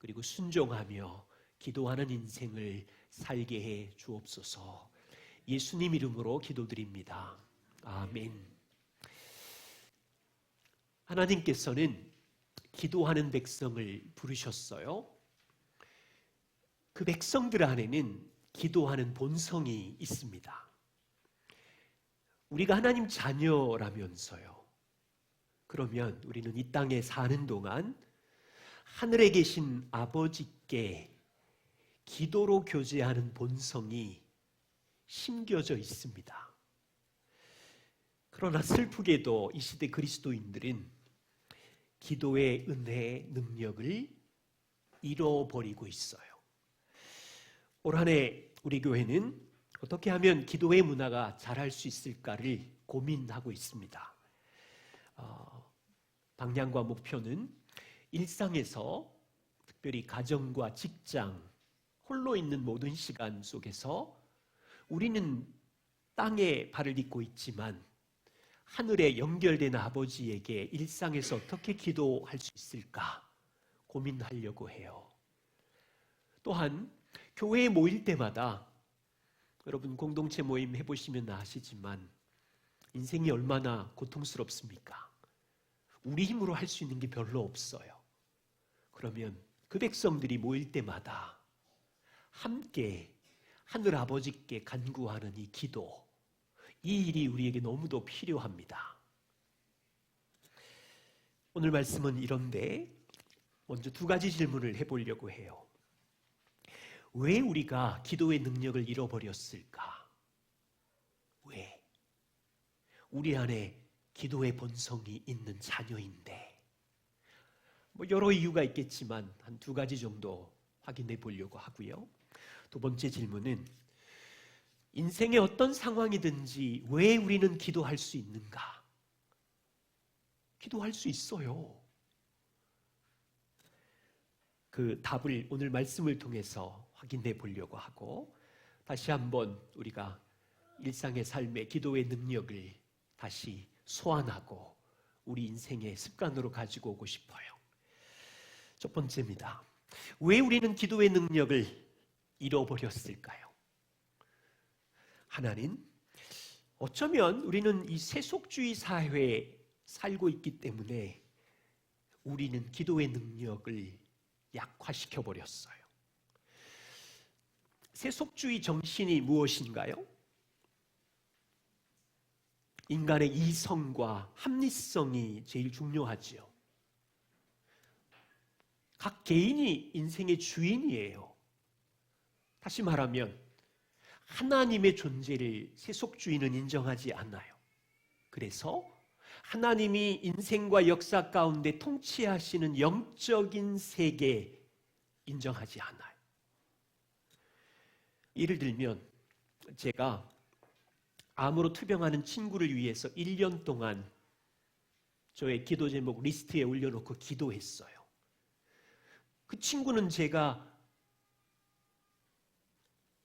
그리고 순종하며 기도하는 인생을 살게 해 주옵소서. 예수님 이름으로 기도드립니다. 아멘. 하나님께서는 기도하는 백성을 부르셨어요. 그 백성들 안에는 기도하는 본성이 있습니다. 우리가 하나님 자녀라면서요. 그러면 우리는 이 땅에 사는 동안 하늘에 계신 아버지께 기도로 교제하는 본성이 심겨져 있습니다. 그러나 슬프게도 이 시대 그리스도인들은 기도의 은혜의 능력을 잃어버리고 있어요. 올 한 해 우리 교회는 어떻게 하면 기도의 문화가 자랄 수 있을까를 고민하고 있습니다. 방향과 목표는 일상에서 특별히 가정과 직장, 홀로 있는 모든 시간 속에서 우리는 땅에 발을 딛고 있지만 하늘에 연결된 아버지에게 일상에서 어떻게 기도할 수 있을까 고민하려고 해요. 또한 교회에 모일 때마다 여러분 공동체 모임 해보시면 아시지만 인생이 얼마나 고통스럽습니까? 우리 힘으로 할 수 있는 게 별로 없어요. 그러면 그 백성들이 모일 때마다 함께 하늘 아버지께 간구하는 이 기도, 이 일이 우리에게 너무도 필요합니다. 오늘 말씀은 이런데 먼저 두 가지 질문을 해보려고 해요. 왜 우리가 기도의 능력을 잃어버렸을까? 왜? 우리 안에 기도의 본성이 있는 자녀인데 여러 이유가 있겠지만 한 두 가지 정도 확인해 보려고 하고요. 두 번째 질문은 인생의 어떤 상황이든지 왜 우리는 기도할 수 있는가? 기도할 수 있어요. 그 답을 오늘 말씀을 통해서 확인해 보려고 하고 다시 한번 우리가 일상의 삶의 기도의 능력을 다시 소환하고 우리 인생의 습관으로 가지고 오고 싶어요. 첫 번째입니다. 왜 우리는 기도의 능력을 잃어버렸을까요? 하나는 어쩌면 우리는 이 세속주의 사회에 살고 있기 때문에 우리는 기도의 능력을 약화시켜 버렸어요. 세속주의 정신이 무엇인가요? 인간의 이성과 합리성이 제일 중요하지요. 각 개인이 인생의 주인이에요. 다시 말하면 하나님의 존재를 세속주의는 인정하지 않아요. 그래서 하나님이 인생과 역사 가운데 통치하시는 영적인 세계 인정하지 않아요. 예를 들면 제가 암으로 투병하는 친구를 위해서 1년 동안 저의 기도 제목 리스트에 올려놓고 기도했어요. 그 친구는 제가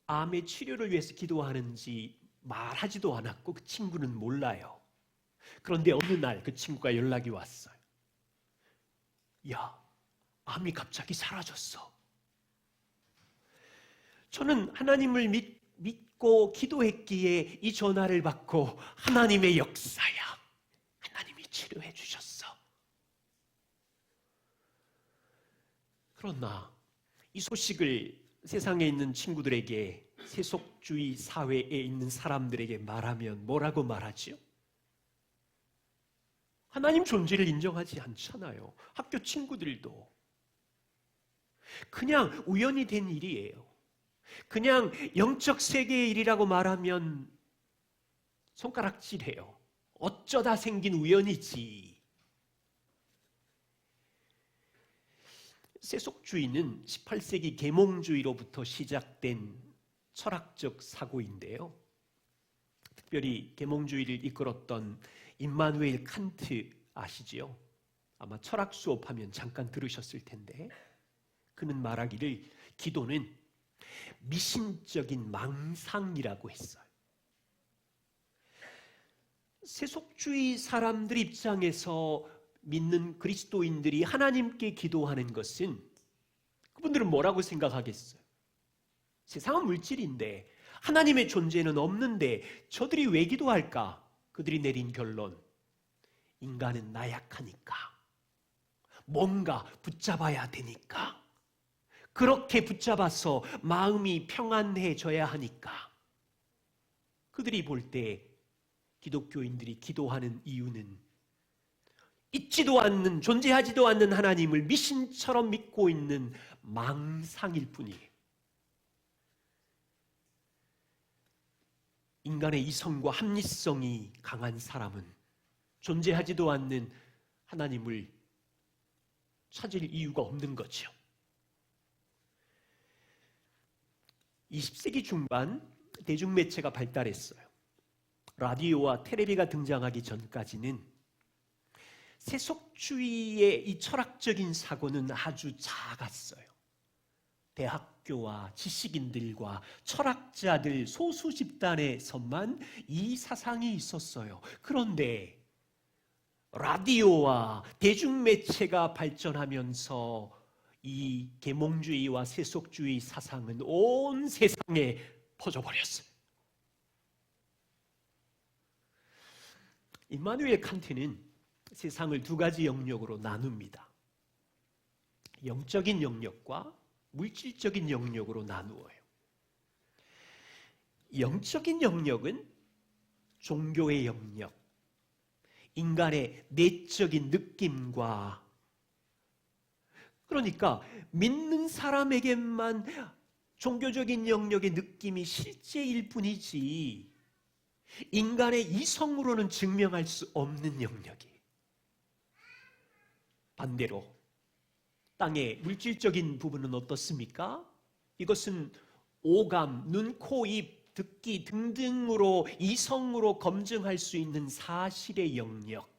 암의 치료를 위해서 기도하는지 말하지도 않았고 그 친구는 몰라요. 그런데 어느 날 그 친구가 연락이 왔어요. 야, 암이 갑자기 사라졌어. 저는 하나님을 믿고 기도했기에 이 전화를 받고 하나님의 역사야. 하나님이 치료해 주셨어. 그러나 이 소식을 세상에 있는 친구들에게 세속주의 사회에 있는 사람들에게 말하면 뭐라고 말하지요? 하나님 존재를 인정하지 않잖아요. 학교 친구들도. 그냥 우연히 된 일이에요. 그냥 영적 세계의 일이라고 말하면 손가락질해요. 어쩌다 생긴 우연이지. 세속주의는 18세기 계몽주의로부터 시작된 철학적 사고인데요. 특별히 계몽주의를 이끌었던 임마누엘 칸트 아시지요? 아마 철학 수업하면 잠깐 들으셨을 텐데 그는 말하기를 기도는 미신적인 망상이라고 했어요. 세속주의 사람들 입장에서 믿는 그리스도인들이 하나님께 기도하는 것은 그분들은 뭐라고 생각하겠어요? 세상은 물질인데 하나님의 존재는 없는데 저들이 왜 기도할까? 그들이 내린 결론, 인간은 나약하니까, 뭔가 붙잡아야 되니까, 그렇게 붙잡아서 마음이 평안해져야 하니까. 그들이 볼 때 기독교인들이 기도하는 이유는 있지도 않는, 존재하지도 않는 하나님을 미신처럼 믿고 있는 망상일 뿐이에요. 인간의 이성과 합리성이 강한 사람은 존재하지도 않는 하나님을 찾을 이유가 없는 거죠. 20세기 중반 대중매체가 발달했어요. 라디오와 텔레비가 등장하기 전까지는 세속주의의 이 철학적인 사고는 아주 작았어요. 대학교와 지식인들과 철학자들 소수 집단에서만 이 사상이 있었어요. 그런데 라디오와 대중매체가 발전하면서 이 계몽주의와 세속주의 사상은 온 세상에 퍼져버렸어요. 임마누엘 칸트는 세상을 두 가지 영역으로 나눕니다. 영적인 영역과 물질적인 영역으로 나누어요. 영적인 영역은 종교의 영역, 인간의 내적인 느낌과, 그러니까 믿는 사람에게만 종교적인 영역의 느낌이 실제일 뿐이지 인간의 이성으로는 증명할 수 없는 영역이에요. 반대로 땅의 물질적인 부분은 어떻습니까? 이것은 오감, 눈, 코, 입, 듣기 등등으로 이성으로 검증할 수 있는 사실의 영역.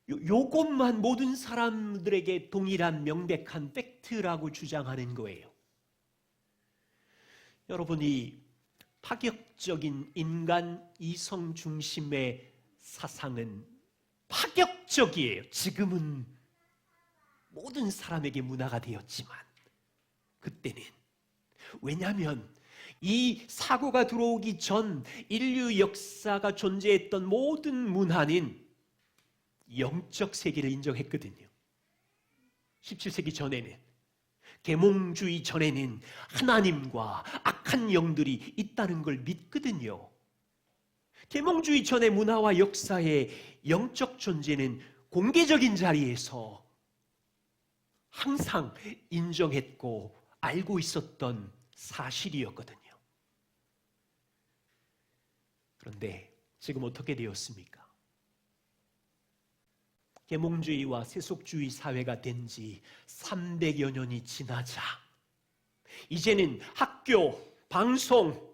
요것만 모든 사람들에게 동일한 명백한 팩트라고 주장하는 거예요. 여러분이 파격적인 인간 이성 중심의 사상은 파격적이에요. 지금은 모든 사람에게 문화가 되었지만 그때는, 왜냐하면 이 사고가 들어오기 전 인류 역사가 존재했던 모든 문화는 영적 세계를 인정했거든요. 17세기 전에는, 계몽주의 전에는 하나님과 악한 영들이 있다는 걸 믿거든요. 계몽주의 전의 문화와 역사의 영적 존재는 공개적인 자리에서 항상 인정했고 알고 있었던 사실이었거든요. 그런데 지금 어떻게 되었습니까? 계몽주의와 세속주의 사회가 된 지 300여 년이 지나자 이제는 학교, 방송,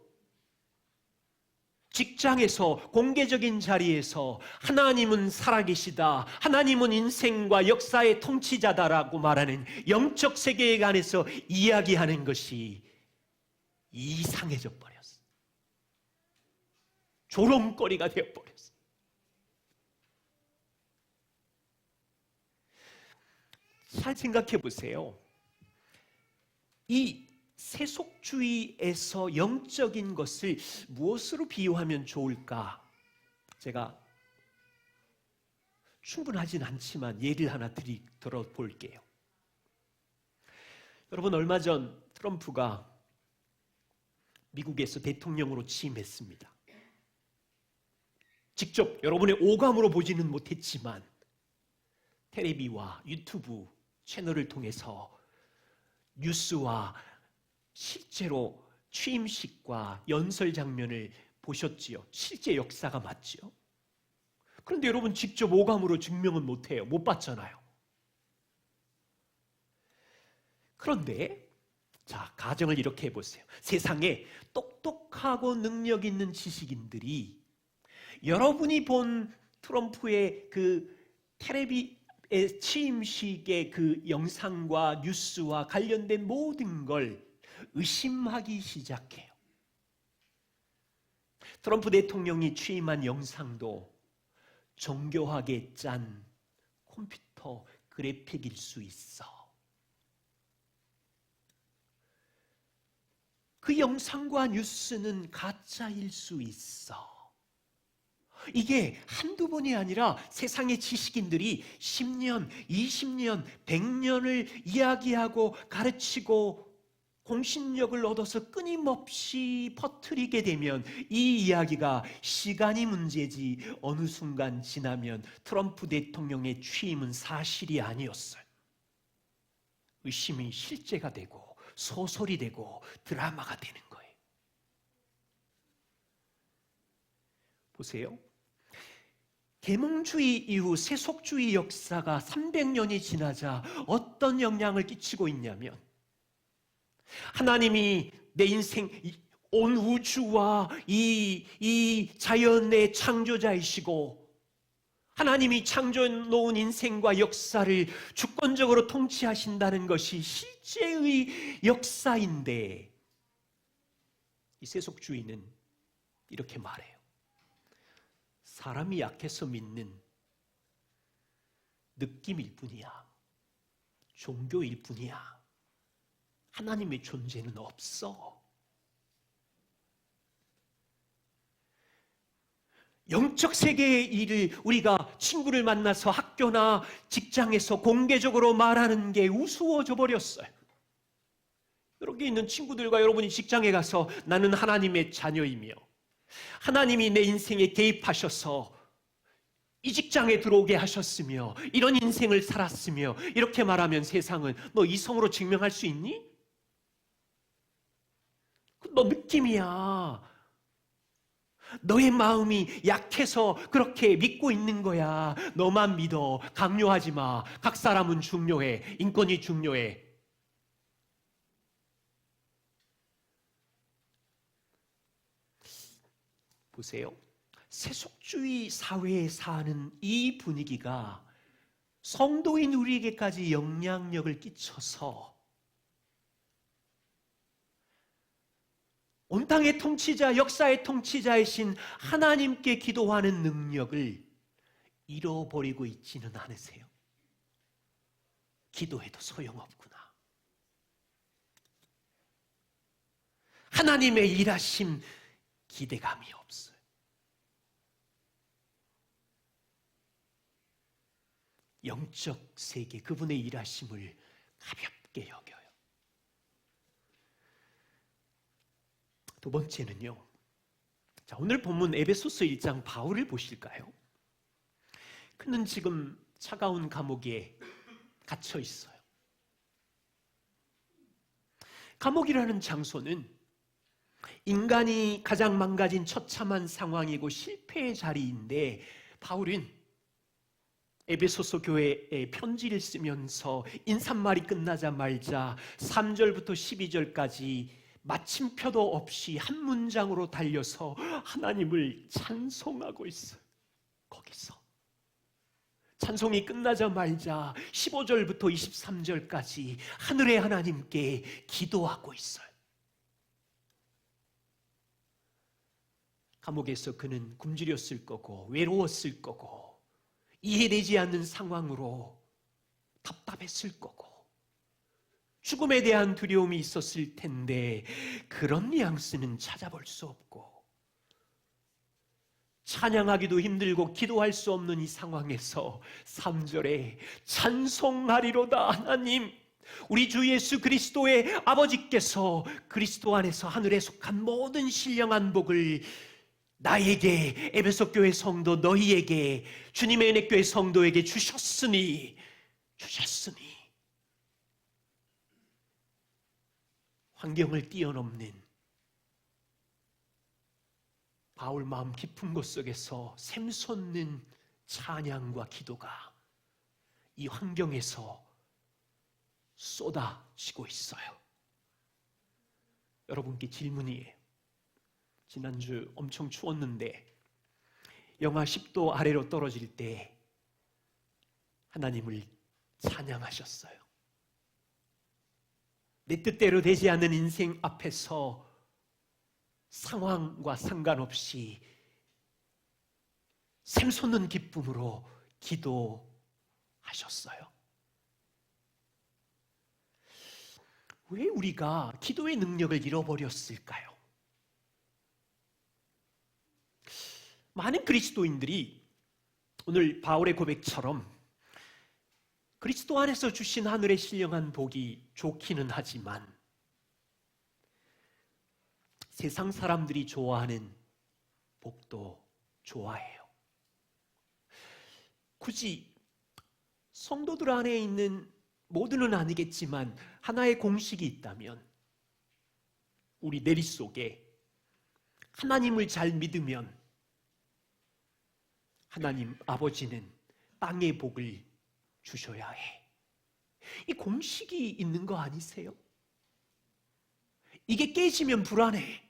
직장에서, 공개적인 자리에서 하나님은 살아계시다, 하나님은 인생과 역사의 통치자다라고 말하는 영적 세계에 관해서 이야기하는 것이 이상해져 버렸어. 조롱거리가 되어버렸어. 잘 생각해 보세요. 이 세속주의에서 영적인 것을 무엇으로 비유하면 좋을까? 제가 충분하진 않지만 예를 하나 들어볼게요. 여러분, 얼마 전 트럼프가 미국에서 대통령으로 취임했습니다. 직접 여러분의 오감으로 보지는 못했지만 텔레비와 유튜브 채널을 통해서 뉴스와 실제로 취임식과 연설 장면을 보셨지요. 실제 역사가 맞지요. 그런데 여러분, 직접 오감으로 증명은 못해요. 못 봤잖아요. 그런데 자, 가정을 이렇게 해보세요. 세상에 똑똑하고 능력 있는 지식인들이 여러분이 본 트럼프의 그 텔레비의 취임식의 그 영상과 뉴스와 관련된 모든 걸 의심하기 시작해요. 트럼프 대통령이 취임한 영상도 정교하게 짠 컴퓨터 그래픽일 수 있어. 그 영상과 뉴스는 가짜일 수 있어. 이게 한두 번이 아니라 세상의 지식인들이 10년, 20년, 100년을 이야기하고 가르치고 공신력을 얻어서 끊임없이 퍼뜨리게 되면 이 이야기가 시간이 문제지 어느 순간 지나면 트럼프 대통령의 취임은 사실이 아니었어요. 의심이 실제가 되고 소설이 되고 드라마가 되는 거예요. 보세요. 계몽주의 이후 세속주의 역사가 300년이 지나자 어떤 영향을 끼치고 있냐면, 하나님이 내 인생, 온 우주와 이 자연의 창조자이시고 하나님이 창조해 놓은 인생과 역사를 주권적으로 통치하신다는 것이 실제의 역사인데, 이 세속주의는 이렇게 말해요. 사람이 약해서 믿는 느낌일 뿐이야. 종교일 뿐이야. 하나님의 존재는 없어. 영적 세계의 일을 우리가 친구를 만나서 학교나 직장에서 공개적으로 말하는 게 우스워져 버렸어요. 여기 있는 친구들과 여러분이 직장에 가서 나는 하나님의 자녀이며 하나님이 내 인생에 개입하셔서 이 직장에 들어오게 하셨으며 이런 인생을 살았으며 이렇게 말하면 세상은 너 이성으로 증명할 수 있니? 너 느낌이야. 너의 마음이 약해서 그렇게 믿고 있는 거야. 너만 믿어. 강요하지 마. 각 사람은 중요해. 인권이 중요해. 보세요. 세속주의 사회에 사는 이 분위기가 성도인 우리에게까지 영향력을 끼쳐서 온 땅의 통치자, 역사의 통치자이신 하나님께 기도하는 능력을 잃어버리고 있지는 않으세요? 기도해도 소용없구나. 하나님의 일하심 기대감이 없어요. 영적 세계, 그분의 일하심을 가볍게 여겨요. 두 번째는요. 자, 오늘 본문 에베소서 1장 바울을 보실까요? 그는 지금 차가운 감옥에 갇혀 있어요. 감옥이라는 장소는 인간이 가장 망가진 처참한 상황이고 실패의 자리인데, 바울은 에베소서 교회에 편지를 쓰면서 인사말이 끝나자마자 3절부터 12절까지 마침표도 없이 한 문장으로 달려서 하나님을 찬송하고 있어요. 거기서 찬송이 끝나자마자 15절부터 23절까지 하늘의 하나님께 기도하고 있어요. 감옥에서 그는 굶주렸을 거고 외로웠을 거고 이해되지 않는 상황으로 답답했을 거고 죽음에 대한 두려움이 있었을 텐데 그런 뉘앙스는 찾아볼 수 없고 찬양하기도 힘들고 기도할 수 없는 이 상황에서 3절에 찬송하리로다 하나님, 우리 주 예수 그리스도의 아버지께서 그리스도 안에서 하늘에 속한 모든 신령한 복을 나에게, 에베소 교회 성도 너희에게, 주님의 은혜 교회 성도에게 주셨으니 환경을 뛰어넘는 바울 마음 깊은 곳 속에서 샘솟는 찬양과 기도가 이 환경에서 쏟아지고 있어요. 여러분께 질문이에요. 지난주 엄청 추웠는데 영하 10도 아래로 떨어질 때 하나님을 찬양하셨어요. 내 뜻대로 되지 않는 인생 앞에서 상황과 상관없이 샘솟는 기쁨으로 기도하셨어요. 왜 우리가 기도의 능력을 잃어버렸을까요? 많은 그리스도인들이 오늘 바울의 고백처럼 그리스도 안에서 주신 하늘의 신령한 복이 좋기는 하지만 세상 사람들이 좋아하는 복도 좋아해요. 굳이 성도들 안에 있는 모두는 아니겠지만 하나의 공식이 있다면 우리 내리 속에 하나님을 잘 믿으면 하나님 아버지는 땅의 복을 주셔야 해. 이 공식이 있는 거 아니세요? 이게 깨지면 불안해.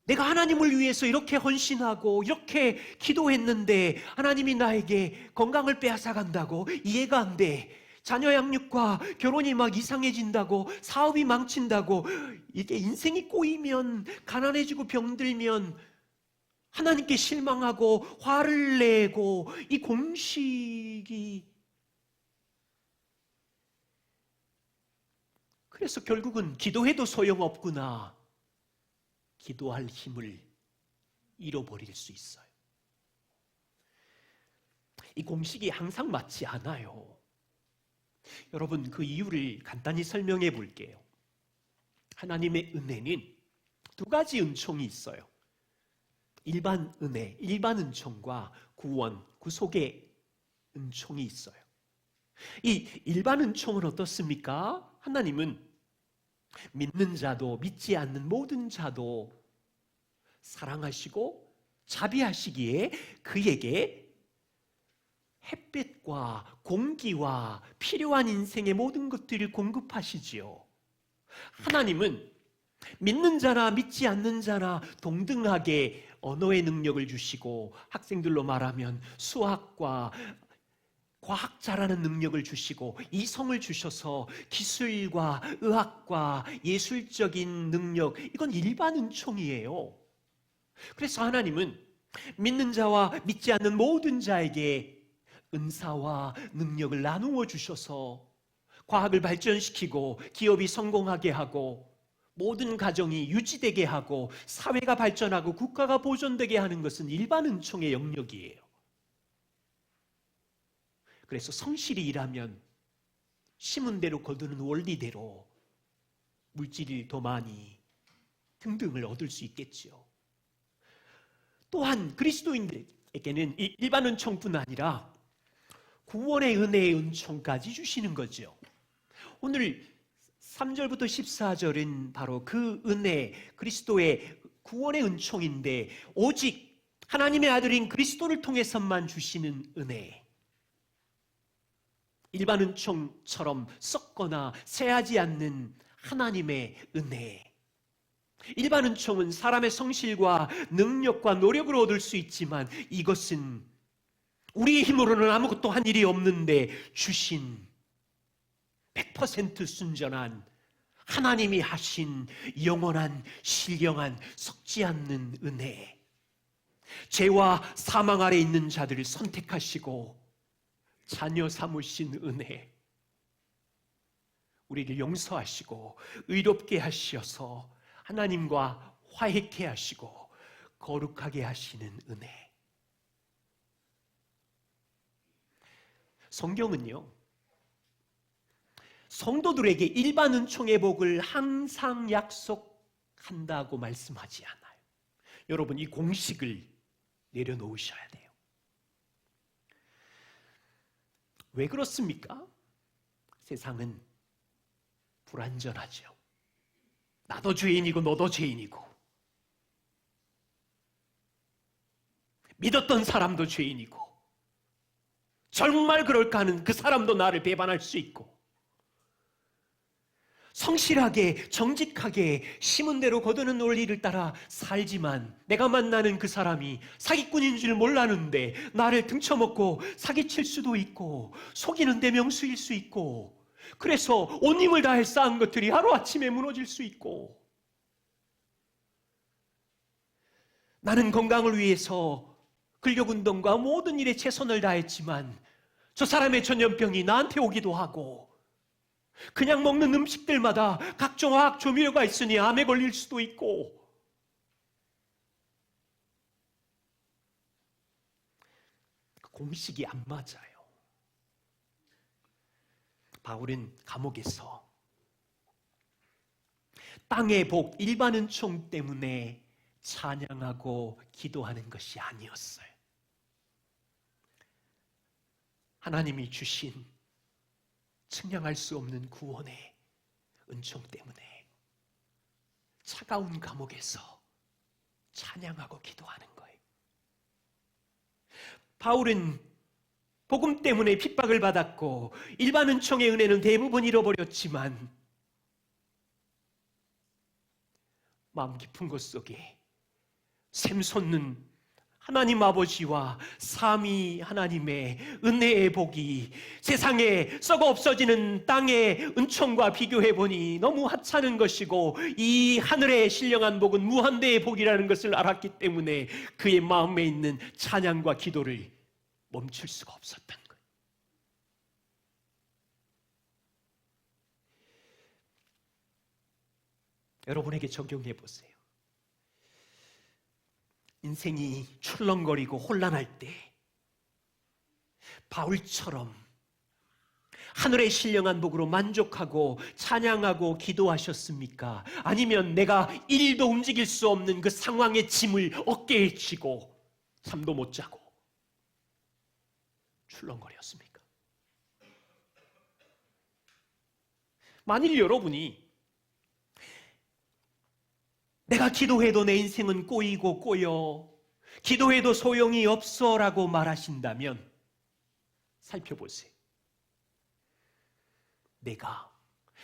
내가 하나님을 위해서 이렇게 헌신하고 이렇게 기도했는데 하나님이 나에게 건강을 빼앗아 간다고? 이해가 안 돼. 자녀 양육과 결혼이 막 이상해진다고, 사업이 망친다고, 이게 인생이 꼬이면, 가난해지고 병들면 하나님께 실망하고 화를 내고, 이 공식이, 그래서 결국은 기도해도 소용없구나, 기도할 힘을 잃어버릴 수 있어요. 이 공식이 항상 맞지 않아요. 여러분, 그 이유를 간단히 설명해 볼게요. 하나님의 은혜는 두 가지 은총이 있어요. 일반 은혜, 일반 은총과 구원, 구속의 은총이 있어요. 이 일반 은총은 어떻습니까? 하나님은 믿는 자도 믿지 않는 모든 자도 사랑하시고 자비하시기에 그에게 햇빛과 공기와 필요한 인생의 모든 것들을 공급하시지요. 하나님은 믿는 자나 믿지 않는 자나 동등하게 언어의 능력을 주시고, 학생들로 말하면 수학과 과학 잘하는 능력을 주시고, 이성을 주셔서 기술과 의학과 예술적인 능력, 이건 일반 은총이에요. 그래서 하나님은 믿는 자와 믿지 않는 모든 자에게 은사와 능력을 나누어 주셔서 과학을 발전시키고 기업이 성공하게 하고 모든 가정이 유지되게 하고 사회가 발전하고 국가가 보존되게 하는 것은 일반 은총의 영역이에요. 그래서 성실히 일하면 심은 대로 거두는 원리대로 물질이 더 많이 등등을 얻을 수 있겠죠. 또한 그리스도인들에게는 이 일반 은총뿐 아니라 구원의 은혜의 은총까지 주시는 거죠. 오늘 3절부터 14절은 바로 그 은혜, 그리스도의 구원의 은총인데, 오직 하나님의 아들인 그리스도를 통해서만 주시는 은혜, 일반 은총처럼 썩거나 새하지 않는 하나님의 은혜. 일반 은총은 사람의 성실과 능력과 노력으로 얻을 수 있지만, 이것은 우리의 힘으로는 아무것도 한 일이 없는데 주신 100% 순전한 하나님이 하신 영원한 신령한 썩지 않는 은혜. 죄와 사망 아래 있는 자들을 선택하시고 자녀 삼으신 은혜. 우리를 용서하시고 의롭게 하셔서 하나님과 화해케 하시고 거룩하게 하시는 은혜. 성경은요, 성도들에게 일반 은총의 복을 항상 약속한다고 말씀하지 않아요. 여러분, 이 공식을 내려놓으셔야 돼요. 왜 그렇습니까? 세상은 불완전하죠. 나도 죄인이고 너도 죄인이고, 믿었던 사람도 죄인이고, 정말 그럴까 하는 그 사람도 나를 배반할 수 있고, 성실하게 정직하게 심은 대로 거두는 논리를 따라 살지만 내가 만나는 그 사람이 사기꾼인 줄 몰랐는데 나를 등쳐먹고 사기칠 수도 있고 속이는 데 명수일 수 있고, 그래서 온 힘을 다해 쌓은 것들이 하루아침에 무너질 수 있고, 나는 건강을 위해서 근력운동과 모든 일에 최선을 다했지만 저 사람의 전염병이 나한테 오기도 하고, 그냥 먹는 음식들마다 각종 화학 조미료가 있으니 암에 걸릴 수도 있고, 그 공식이 안 맞아요. 바울은 감옥에서 땅의 복, 일반 은총 때문에 찬양하고 기도하는 것이 아니었어요. 하나님이 주신 측량할 수 없는 구원의 은총 때문에 차가운 감옥에서 찬양하고 기도하는 거예요. 바울은 복음 때문에 핍박을 받았고 일반 은총의 은혜는 대부분 잃어버렸지만 마음 깊은 곳 속에 샘솟는 하나님 아버지와 삼위 하나님의 은혜의 복이 세상에 썩어 없어지는 땅의 은총과 비교해보니 너무 하찮은 것이고, 이 하늘의 신령한 복은 무한대의 복이라는 것을 알았기 때문에 그의 마음에 있는 찬양과 기도를 멈출 수가 없었던 거예요. 여러분에게 적용해 보세요. 인생이 출렁거리고 혼란할 때 바울처럼 하늘의 신령한 복으로 만족하고 찬양하고 기도하셨습니까? 아니면 내가 1도 움직일 수 없는 그 상황의 짐을 어깨에 쥐고 잠도 못 자고 출렁거렸습니까? 만일 여러분이 내가 기도해도 내 인생은 꼬이고 꼬여, 기도해도 소용이 없어 라고 말하신다면 살펴보세요. 내가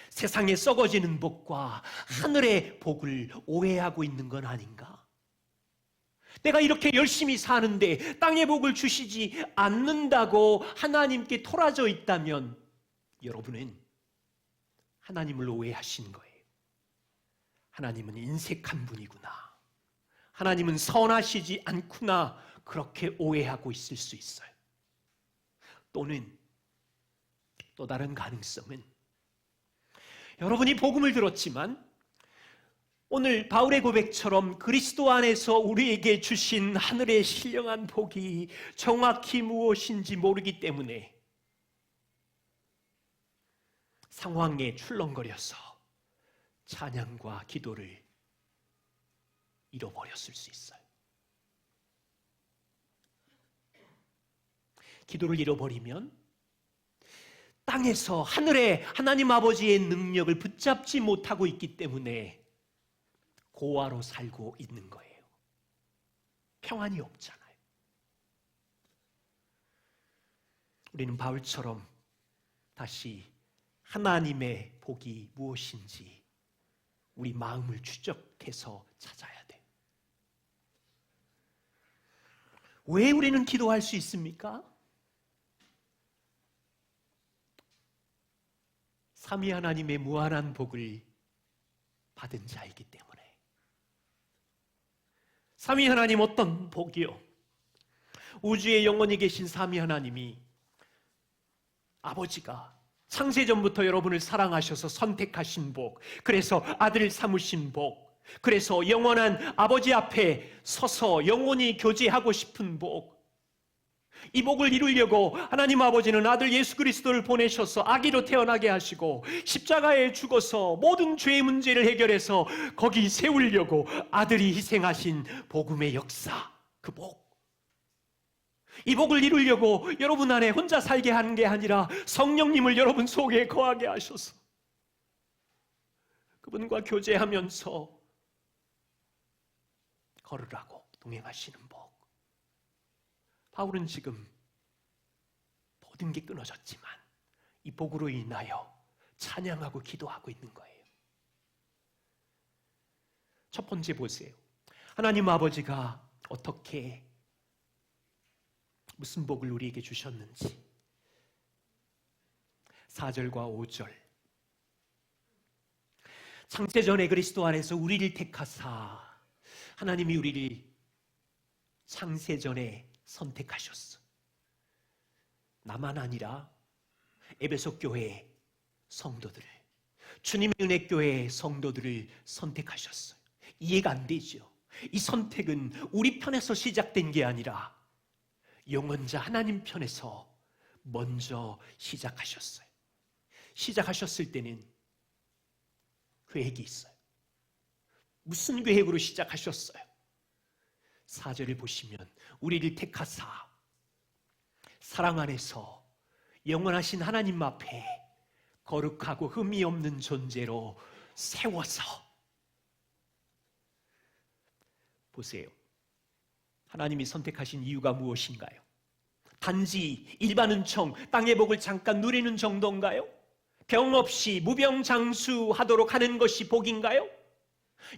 세상에 썩어지는 복과 하늘의 복을 오해하고 있는 건 아닌가? 내가 이렇게 열심히 사는데 땅의 복을 주시지 않는다고 하나님께 토라져 있다면 여러분은 하나님을 오해하신 거예요. 하나님은 인색한 분이구나, 하나님은 선하시지 않구나, 그렇게 오해하고 있을 수 있어요. 또는 또 다른 가능성은 여러분이 복음을 들었지만 오늘 바울의 고백처럼 그리스도 안에서 우리에게 주신 하늘의 신령한 복이 정확히 무엇인지 모르기 때문에 상황에 출렁거려서 찬양과 기도를 잃어버렸을 수 있어요. 기도를 잃어버리면 땅에서 하늘의 하나님 아버지의 능력을 붙잡지 못하고 있기 때문에 고아로 살고 있는 거예요. 평안이 없잖아요. 우리는 바울처럼 다시 하나님의 복이 무엇인지 우리 마음을 추적해서 찾아야 돼요. 왜 우리는 기도할 수 있습니까? 삼위 하나님의 무한한 복을 받은 자이기 때문에. 삼위 하나님 어떤 복이요? 우주에 영원히 계신 삼위 하나님이 아버지가 창세전부터 여러분을 사랑하셔서 선택하신 복, 그래서 아들 삼으신 복, 그래서 영원한 아버지 앞에 서서 영원히 교제하고 싶은 복, 이 복을 이루려고 하나님 아버지는 아들 예수 그리스도를 보내셔서 아기로 태어나게 하시고 십자가에 죽어서 모든 죄의 문제를 해결해서 거기 세우려고 아들이 희생하신 복음의 역사, 그 복, 이 복을 이루려고 여러분 안에 혼자 살게 하는 게 아니라 성령님을 여러분 속에 거하게 하셔서 그분과 교제하면서 걸으라고 동행하시는 복. 바울은 지금 모든 게 끊어졌지만 이 복으로 인하여 찬양하고 기도하고 있는 거예요. 첫 번째 보세요. 하나님 아버지가 어떻게 무슨 복을 우리에게 주셨는지 4절과 5절. 창세전에 그리스도 안에서 우리를 택하사 하나님이 우리를 창세전에 선택하셨어. 나만 아니라 에베소 교회 성도들을, 주님의 은혜교회 성도들을 선택하셨어요. 이해가 안 되죠. 이 선택은 우리 편에서 시작된 게 아니라 영원자 하나님 편에서 먼저 시작하셨어요. 시작하셨을 때는 계획이 있어요. 무슨 계획으로 시작하셨어요? 4절을 보시면 우리를 택하사 사랑 안에서 영원하신 하나님 앞에 거룩하고 흠이 없는 존재로 세워서, 보세요. 하나님이 선택하신 이유가 무엇인가요? 단지 일반 은총, 땅의 복을 잠깐 누리는 정도인가요? 병 없이 무병장수하도록 하는 것이 복인가요?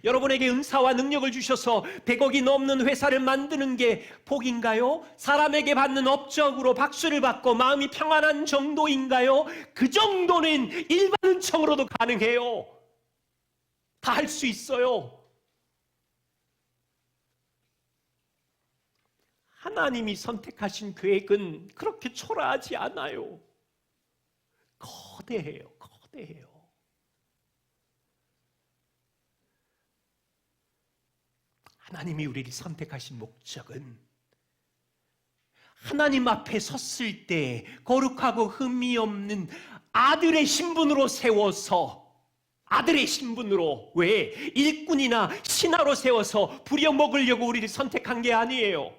여러분에게 은사와 능력을 주셔서 100억이 넘는 회사를 만드는 게 복인가요? 사람에게 받는 업적으로 박수를 받고 마음이 평안한 정도인가요? 그 정도는 일반 은총으로도 가능해요. 다 할 수 있어요. 하나님이 선택하신 계획은 그렇게 초라하지 않아요. 거대해요. 거대해요. 하나님이 우리를 선택하신 목적은 하나님 앞에 섰을 때 거룩하고 흠이 없는 아들의 신분으로 세워서, 아들의 신분으로, 왜? 일꾼이나 신하로 세워서 부려먹으려고 우리를 선택한 게 아니에요.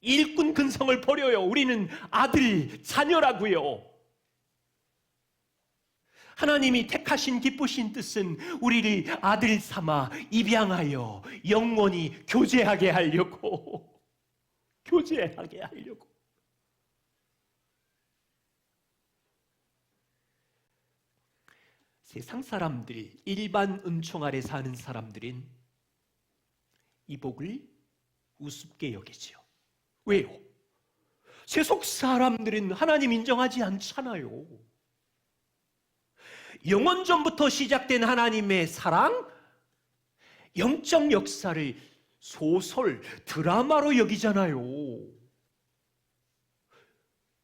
일꾼 근성을 버려요. 우리는 아들, 자녀라고요. 하나님이 택하신 기쁘신 뜻은 우리를 아들 삼아 입양하여 영원히 교제하게 하려고, 교제하게 하려고. 세상 사람들, 일반 은총 아래 사는 사람들은 이 복을 우습게 여기죠. 왜요? 세속 사람들은 하나님 인정하지 않잖아요. 영원전부터 시작된 하나님의 사랑, 영적 역사를 소설, 드라마로 여기잖아요.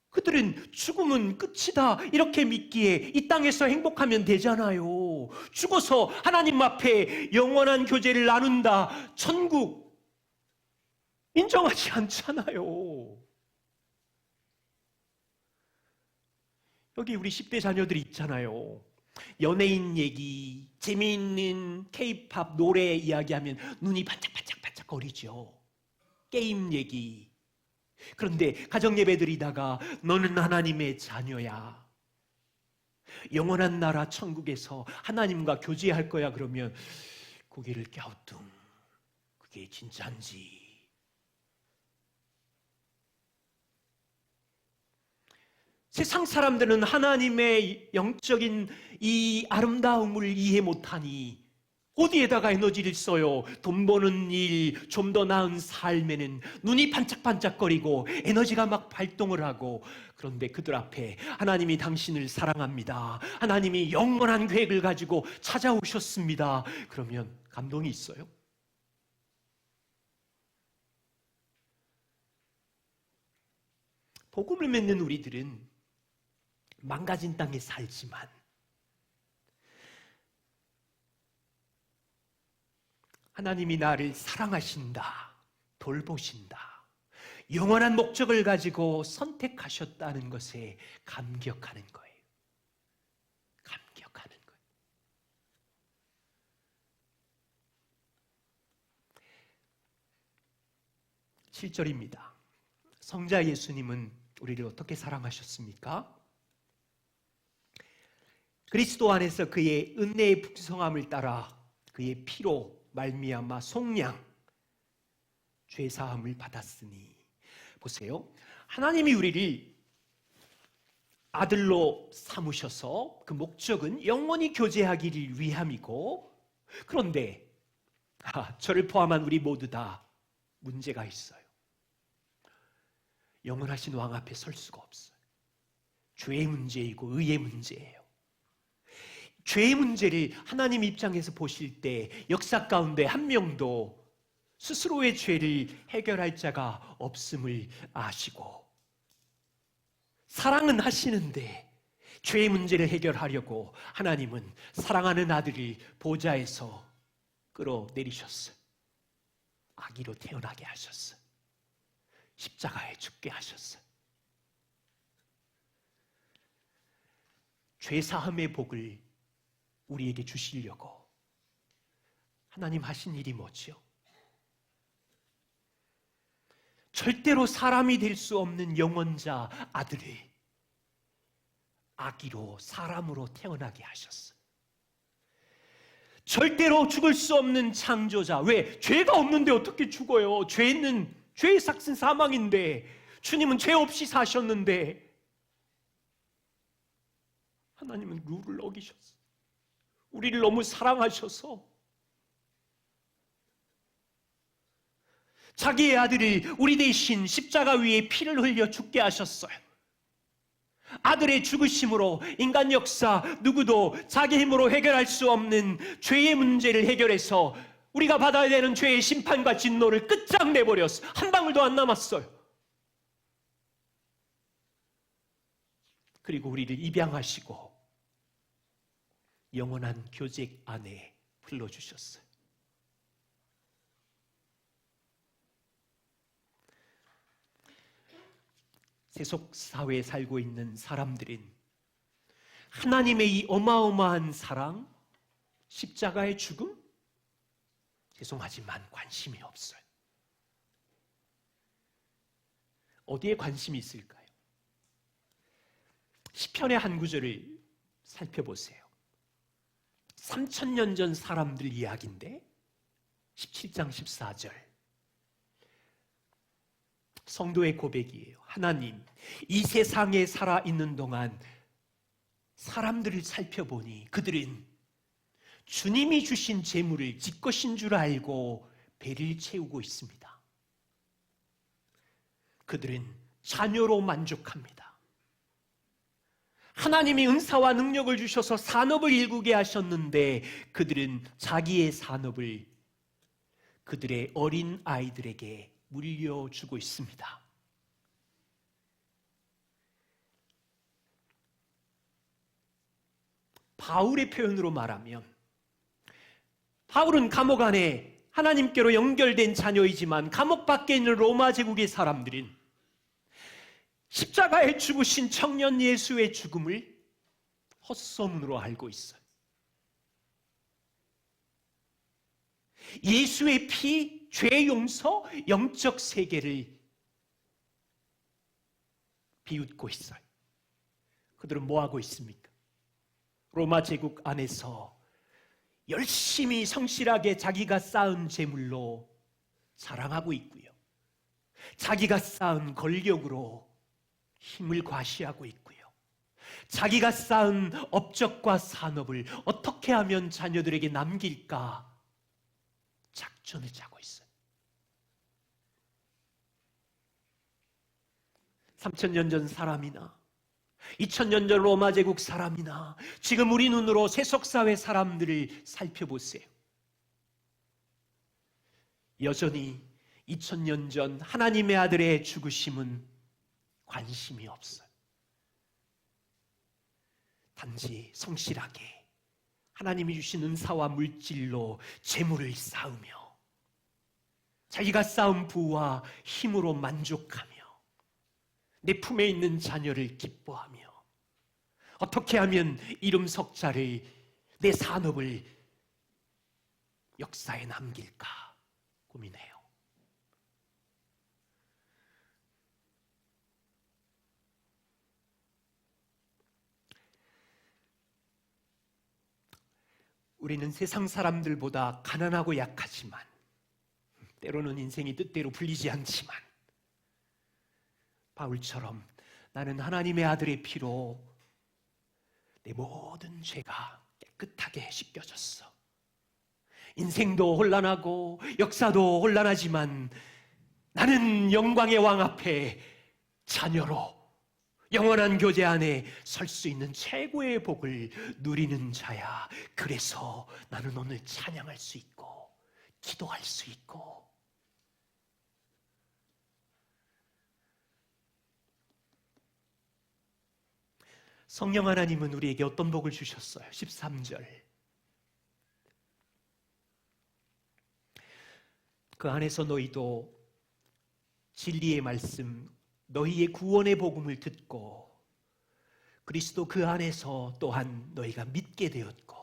그들은 죽음은 끝이다 이렇게 믿기에 이 땅에서 행복하면 되잖아요. 죽어서 하나님 앞에 영원한 교제를 나눈다, 천국 인정하지 않잖아요. 여기 우리 10대 자녀들이 있잖아요. 연예인 얘기, 재미있는 K-팝 노래 이야기하면 눈이 반짝반짝반짝 거리죠. 게임 얘기. 그런데 가정 예배 드리다가 너는 하나님의 자녀야, 영원한 나라 천국에서 하나님과 교제할 거야 그러면 고개를 갸우뚱. 그게 진짜인지. 세상 사람들은 하나님의 영적인 이 아름다움을 이해 못하니 어디에다가 에너지를 써요? 돈 버는 일, 좀 더 나은 삶에는 눈이 반짝반짝거리고 에너지가 막 발동을 하고, 그런데 그들 앞에 하나님이 당신을 사랑합니다, 하나님이 영원한 계획을 가지고 찾아오셨습니다, 그러면 감동이 있어요? 복음을 믿는 우리들은 망가진 땅에 살지만 하나님이 나를 사랑하신다, 돌보신다, 영원한 목적을 가지고 선택하셨다는 것에 감격하는 거예요. 감격하는 거예요. 7절입니다. 성자 예수님은 우리를 어떻게 사랑하셨습니까? 그리스도 안에서 그의 은혜의 풍성함을 따라 그의 피로 말미암아 속량 죄사함을 받았으니. 보세요. 하나님이 우리를 아들로 삼으셔서 그 목적은 영원히 교제하기를 위함이고, 그런데 저를 포함한 우리 모두 다 문제가 있어요. 영원하신 왕 앞에 설 수가 없어요. 죄의 문제이고 의의 문제예요. 죄의 문제를 하나님 입장에서 보실 때 역사 가운데 한 명도 스스로의 죄를 해결할 자가 없음을 아시고, 사랑은 하시는데 죄의 문제를 해결하려고 하나님은 사랑하는 아들을 보좌에서 끌어내리셨어요. 아기로 태어나게 하셨어요. 십자가에 죽게 하셨어요. 죄사함의 복을 우리에게 주시려고 하나님 하신 일이 뭐지요? 절대로 사람이 될 수 없는 영원자 아들을 아기로 사람으로 태어나게 하셨어요. 절대로 죽을 수 없는 창조자. 왜? 죄가 없는데 어떻게 죽어요? 죄의 삭은 사망인데, 주님은 죄 없이 사셨는데 하나님은 룰을 어기셨어요. 우리를 너무 사랑하셔서 자기의 아들을 우리 대신 십자가 위에 피를 흘려 죽게 하셨어요. 아들의 죽으심으로 인간 역사 누구도 자기 힘으로 해결할 수 없는 죄의 문제를 해결해서 우리가 받아야 되는 죄의 심판과 진노를 끝장내버렸어요. 한 방울도 안 남았어요. 그리고 우리를 입양하시고 영원한 교제 안에 불러주셨어요. 세속 사회에 살고 있는 사람들은 하나님의 이 어마어마한 사랑, 십자가의 죽음, 죄송하지만 관심이 없어요. 어디에 관심이 있을까요? 시편의 한 구절을 살펴보세요. 3000년 전 사람들 이야기인데 17장 14절 성도의 고백이에요. 하나님, 이 세상에 살아있는 동안 사람들을 살펴보니 그들은 주님이 주신 재물을 지 것인 줄 알고 배를 채우고 있습니다. 그들은 자녀로 만족합니다. 하나님이 은사와 능력을 주셔서 산업을 일구게 하셨는데 그들은 자기의 산업을 그들의 어린 아이들에게 물려주고 있습니다. 바울의 표현으로 말하면 바울은 감옥 안에 하나님께로 연결된 자녀이지만 감옥 밖에 있는 로마 제국의 사람들은 십자가에 죽으신 청년 예수의 죽음을 헛소문으로 알고 있어요. 예수의 피, 죄 용서, 영적 세계를 비웃고 있어요. 그들은 뭐 하고 있습니까? 로마 제국 안에서 열심히 성실하게 자기가 쌓은 재물로 자랑하고 있고요. 자기가 쌓은 권력으로 힘을 과시하고 있고요. 자기가 쌓은 업적과 산업을 어떻게 하면 자녀들에게 남길까 작전을 짜고 있어요. 3000년 전 사람이나 2000년 전 로마 제국 사람이나 지금 우리 눈으로 세속사회 사람들을 살펴보세요. 여전히 2000년 전 하나님의 아들의 죽으심은 관심이 없어요. 단지 성실하게 하나님이 주신 은사와 물질로 재물을 쌓으며 자기가 쌓은 부와 힘으로 만족하며 내 품에 있는 자녀를 기뻐하며 어떻게 하면 이름 석자를 내 산업을 역사에 남길까 고민해요. 우리는 세상 사람들보다 가난하고 약하지만 때로는 인생이 뜻대로 풀리지 않지만 바울처럼 나는 하나님의 아들의 피로 내 모든 죄가 깨끗하게 씻겨졌어. 인생도 혼란하고 역사도 혼란하지만 나는 영광의 왕 앞에 자녀로 영원한 교제 안에 설 수 있는 최고의 복을 누리는 자야. 그래서 나는 오늘 찬양할 수 있고 기도할 수 있고 성령 하나님은 우리에게 어떤 복을 주셨어요? 13절. 그 안에서 너희도 진리의 말씀, 너희의 구원의 복음을 듣고 그리스도 그 안에서 또한 너희가 믿게 되었고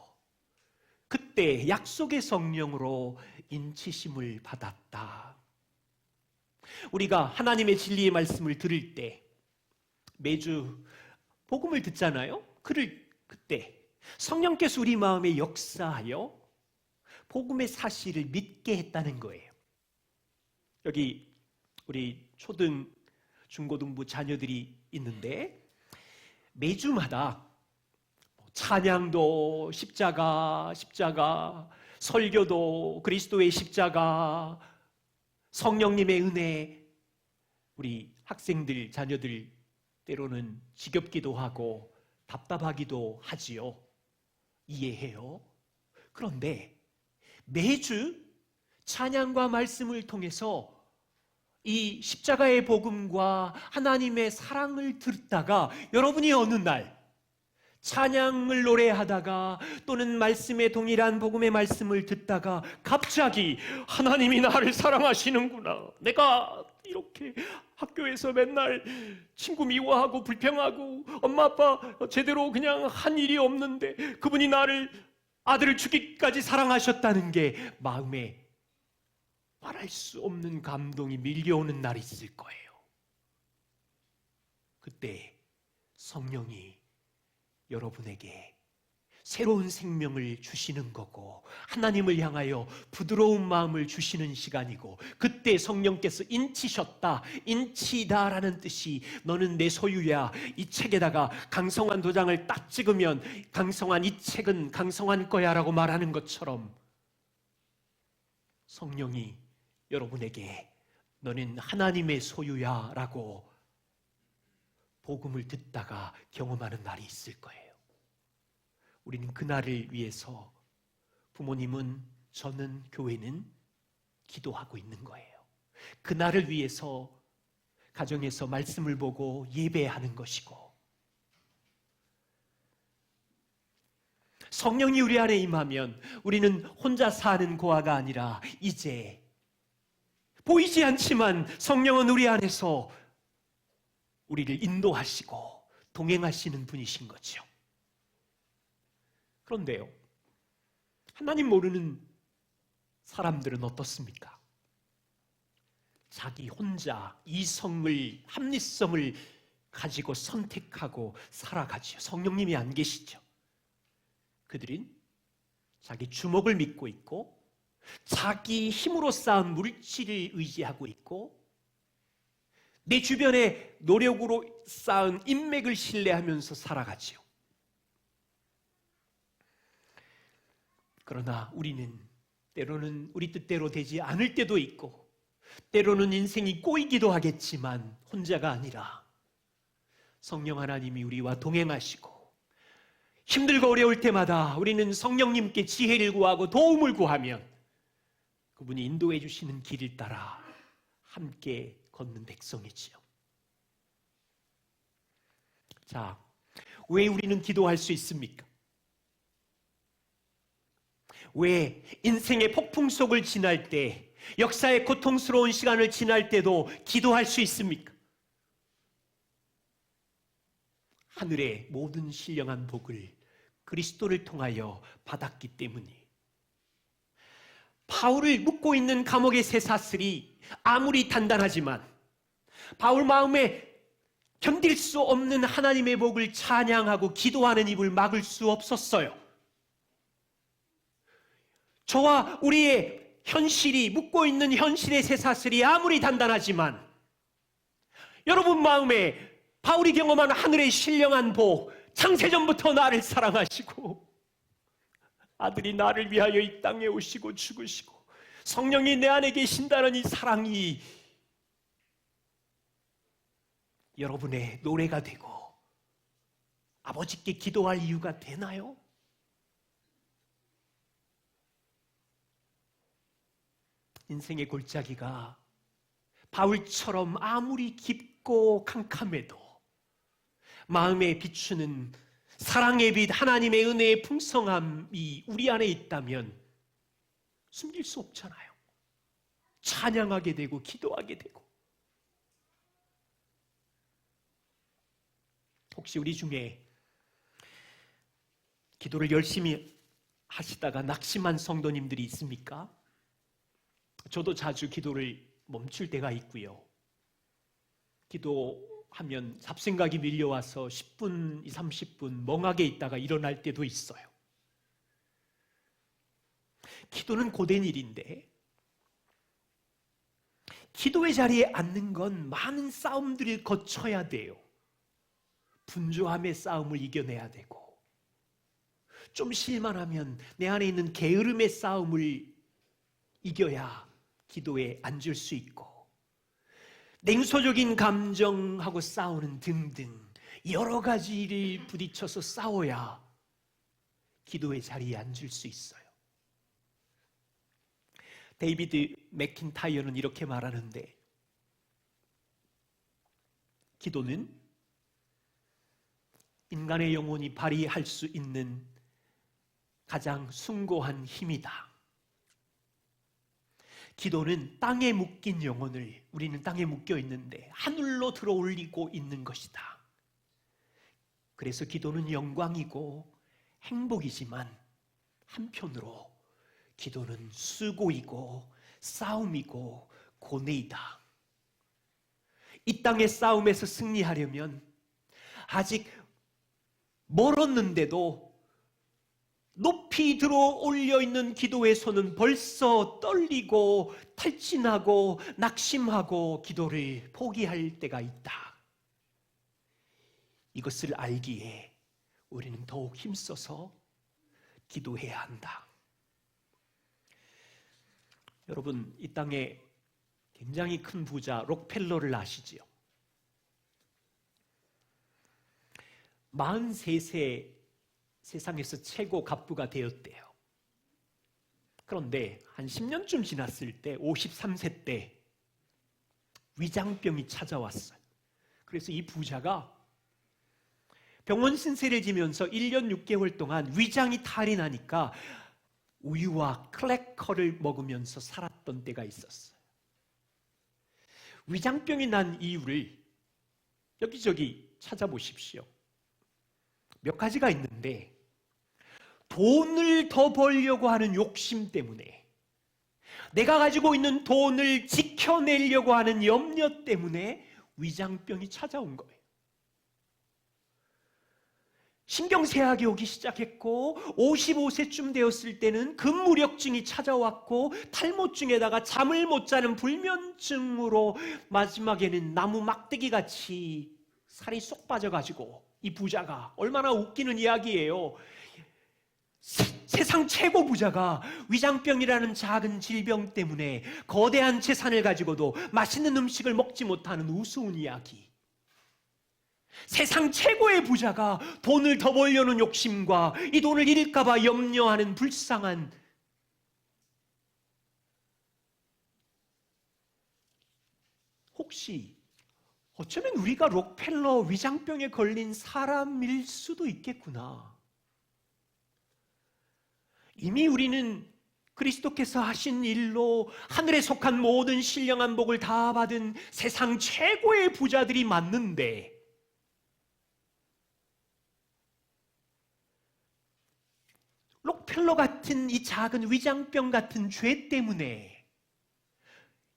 그때 약속의 성령으로 인치심을 받았다. 우리가 하나님의 진리의 말씀을 들을 때 매주 복음을 듣잖아요. 그때 성령께서 우리 마음에 역사하여 복음의 사실을 믿게 했다는 거예요. 여기 우리 초등, 중고등부 자녀들이 있는데 매주마다 찬양도 십자가, 설교도 그리스도의 십자가, 성령님의 은혜, 우리 학생들, 자녀들 때로는 지겹기도 하고 답답하기도 하지요. 이해해요. 그런데 매주 찬양과 말씀을 통해서 이 십자가의 복음과 하나님의 사랑을 듣다가 여러분이 어느 날 찬양을 노래하다가 또는 말씀에 동일한 복음의 말씀을 듣다가 갑자기 하나님이 나를 사랑하시는구나. 내가 이렇게 학교에서 맨날 친구 미워하고 불평하고 엄마 아빠 제대로 그냥 한 일이 없는데 그분이 나를 아들을 죽이기까지 사랑하셨다는 게 마음에 말할 수 없는 감동이 밀려오는 날이 있을 거예요. 그때 성령이 여러분에게 새로운 생명을 주시는 거고 하나님을 향하여 부드러운 마음을 주시는 시간이고 그때 성령께서 인치셨다, 인치다라는 뜻이 너는 내 소유야. 이 책에다가 강성환 도장을 딱 찍으면 강성환, 이 책은 강성환 거야 라고 말하는 것처럼 성령이 여러분에게 너는 하나님의 소유야 라고 복음을 듣다가 경험하는 날이 있을 거예요. 우리는 그날을 위해서 부모님은, 저는, 교회는 기도하고 있는 거예요. 그날을 위해서 가정에서 말씀을 보고 예배하는 것이고 성령이 우리 안에 임하면 우리는 혼자 사는 고아가 아니라 이제 보이지 않지만 성령은 우리 안에서 우리를 인도하시고 동행하시는 분이신 거죠. 그런데요, 하나님 모르는 사람들은 어떻습니까? 자기 혼자 이성을, 합리성을 가지고 선택하고 살아가지요. 성령님이 안 계시죠. 그들은 자기 주먹을 믿고 있고 자기 힘으로 쌓은 물질을 의지하고 있고 내 주변의 노력으로 쌓은 인맥을 신뢰하면서 살아가지요. 그러나 우리는 때로는 우리 뜻대로 되지 않을 때도 있고 때로는 인생이 꼬이기도 하겠지만 혼자가 아니라 성령 하나님이 우리와 동행하시고 힘들고 어려울 때마다 우리는 성령님께 지혜를 구하고 도움을 구하면 그분이 인도해 주시는 길을 따라 함께 걷는 백성이지요. 자, 왜 우리는 기도할 수 있습니까? 왜 인생의 폭풍 속을 지날 때, 역사의 고통스러운 시간을 지날 때도 기도할 수 있습니까? 하늘의 모든 신령한 복을 그리스도를 통하여 받았기 때문이. 바울을 묶고 있는 감옥의 쇠사슬이 아무리 단단하지만 바울 마음에 견딜 수 없는 하나님의 복을 찬양하고 기도하는 입을 막을 수 없었어요. 저와 우리의 현실이, 묶고 있는 현실의 쇠사슬이 아무리 단단하지만 여러분 마음에 바울이 경험한 하늘의 신령한 복, 창세전부터 나를 사랑하시고 아들이 나를 위하여 이 땅에 오시고 죽으시고 성령이 내 안에 계신다는 이 사랑이 여러분의 노래가 되고 아버지께 기도할 이유가 되나요? 인생의 골짜기가 바울처럼 아무리 깊고 캄캄해도 마음에 비추는 사랑의 빛 하나님의 은혜의 풍성함이 우리 안에 있다면 숨길 수 없잖아요. 찬양하게 되고 기도하게 되고. 혹시 우리 중에 기도를 열심히 하시다가 낙심한 성도님들이 있습니까? 저도 자주 기도를 멈출 때가 있고요. 기도하면 잡생각이 밀려와서 10분, 30분 멍하게 있다가 일어날 때도 있어요. 기도는 고된 일인데 기도의 자리에 앉는 건 많은 싸움들을 거쳐야 돼요. 분주함의 싸움을 이겨내야 되고, 좀 실만하면 내 안에 있는 게으름의 싸움을 이겨야 기도에 앉을 수 있고, 냉소적인 감정하고 싸우는 등등 여러 가지를 부딪혀서 싸워야 기도의 자리에 앉을 수 있어요. 데이비드 맥킨타이어는 이렇게 말하는데, 기도는 인간의 영혼이 발휘할 수 있는 가장 숭고한 힘이다. 기도는 땅에 묶인 영혼을, 우리는 땅에 묶여 있는데 하늘로 들어 올리고 있는 것이다. 그래서 기도는 영광이고 행복이지만 한편으로 기도는 수고이고 싸움이고 고뇌이다. 이 땅의 싸움에서 승리하려면 아직 멀었는데도 높이 들어 올려 있는 기도의 손은 벌써 떨리고 탈진하고 낙심하고 기도를 포기할 때가 있다. 이것을 알기에 우리는 더욱 힘써서 기도해야 한다. 여러분, 이 땅에 굉장히 큰 부자 록펠러를 아시지요? 43세 세상에서 최고 갑부가 되었대요. 그런데 한 10년쯤 지났을 때 53세 때 위장병이 찾아왔어요. 그래서 이 부자가 병원 신세를 지면서 1년 6개월 동안 위장이 탈이 나니까 우유와 크래커를 먹으면서 살았던 때가 있었어요. 위장병이 난 이유를 여기저기 찾아보십시오. 몇 가지가 있는데, 돈을 더 벌려고 하는 욕심 때문에, 내가 가지고 있는 돈을 지켜내려고 하는 염려 때문에 위장병이 찾아온 거예요. 신경쇠약이 오기 시작했고 55세쯤 되었을 때는 근무력증이 찾아왔고 탈모증에다가 잠을 못 자는 불면증으로 마지막에는 나무 막대기같이 살이 쏙 빠져가지고, 이 부자가, 얼마나 웃기는 이야기예요. 세상 최고 부자가 위장병이라는 작은 질병 때문에 거대한 재산을 가지고도 맛있는 음식을 먹지 못하는 우스운 이야기. 세상 최고의 부자가 돈을 더 벌려는 욕심과 이 돈을 잃을까 봐 염려하는 불쌍한, 혹시 어쩌면 우리가 록펠러 위장병에 걸린 사람일 수도 있겠구나. 이미 우리는 그리스도께서 하신 일로 하늘에 속한 모든 신령한 복을 다 받은 세상 최고의 부자들이 맞는데, 록펠러 같은 이 작은 위장병 같은 죄 때문에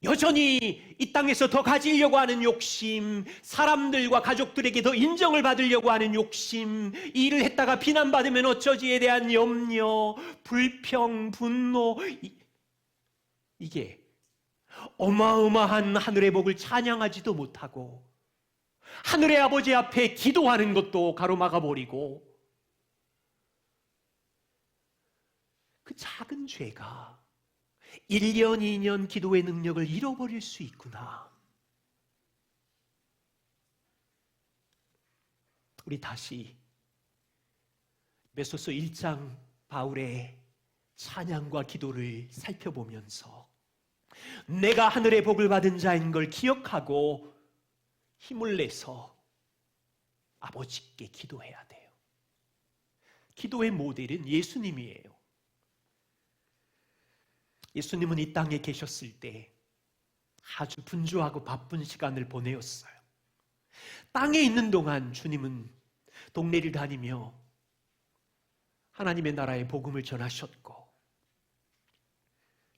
여전히 이 땅에서 더 가지려고 하는 욕심, 사람들과 가족들에게 더 인정을 받으려고 하는 욕심, 이 일을 했다가 비난받으면 어쩌지에 대한 염려, 불평, 분노, 이게 어마어마한 하늘의 복을 찬양하지도 못하고 하늘의 아버지 앞에 기도하는 것도 가로막아버리고, 그 작은 죄가 1년, 2년 기도의 능력을 잃어버릴 수 있구나. 우리 다시 에베소서 1장 바울의 찬양과 기도를 살펴보면서 내가 하늘의 복을 받은 자인 걸 기억하고 힘을 내서 아버지께 기도해야 돼요. 기도의 모델은 예수님이에요. 예수님은 이 땅에 계셨을 때 아주 분주하고 바쁜 시간을 보내었어요. 땅에 있는 동안 주님은 동네를 다니며 하나님의 나라의 복음을 전하셨고,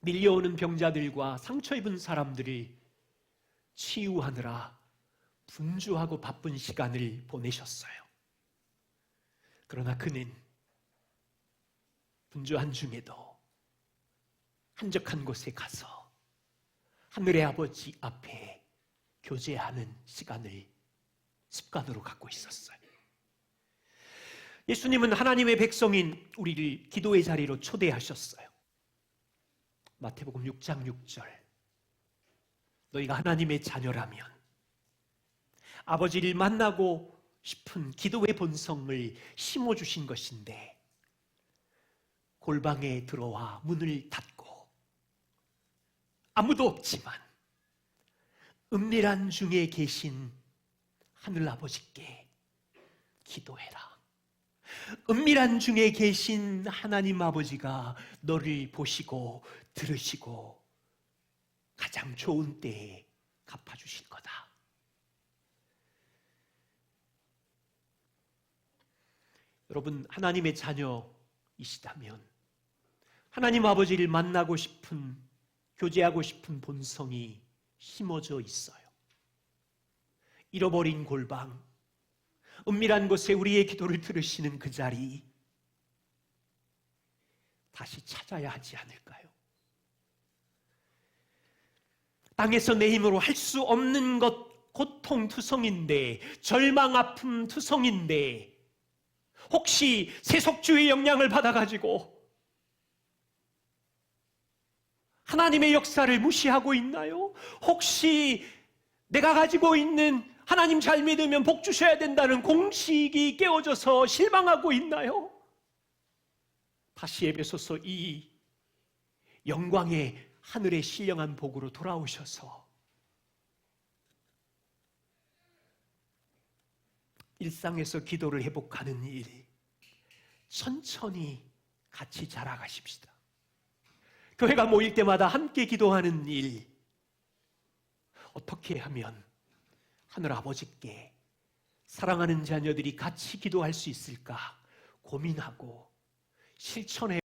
밀려오는 병자들과 상처 입은 사람들을 치유하느라 분주하고 바쁜 시간을 보내셨어요. 그러나 그는 분주한 중에도 한적한 곳에 가서 하늘의 아버지 앞에 교제하는 시간을 습관으로 갖고 있었어요. 예수님은 하나님의 백성인 우리를 기도의 자리로 초대하셨어요. 마태복음 6장 6절, 너희가 하나님의 자녀라면 아버지를 만나고 싶은 기도의 본성을 심어주신 것인데, 골방에 들어와 문을 닫고 아무도 없지만 은밀한 중에 계신 하늘아버지께 기도해라. 은밀한 중에 계신 하나님 아버지가 너를 보시고 들으시고 가장 좋은 때에 갚아주실 거다. 여러분, 하나님의 자녀이시다면 하나님 아버지를 만나고 싶은, 교제하고 싶은 본성이 심어져 있어요. 잃어버린 골방, 은밀한 곳에 우리의 기도를 들으시는 그 자리, 다시 찾아야 하지 않을까요? 땅에서 내 힘으로 할 수 없는 것, 고통투성인데, 절망, 아픔 투성인데, 혹시 세속주의 영향을 받아가지고 하나님의 역사를 무시하고 있나요? 혹시 내가 가지고 있는 하나님 잘 믿으면 복 주셔야 된다는 공식이 깨어져서 실망하고 있나요? 다시 에베소서 이 영광의 하늘의 신령한 복으로 돌아오셔서 일상에서 기도를 회복하는 일, 천천히 같이 자라가십시다. 교회가 모일 때마다 함께 기도하는 일, 어떻게 하면 하늘 아버지께 사랑하는 자녀들이 같이 기도할 수 있을까 고민하고 실천해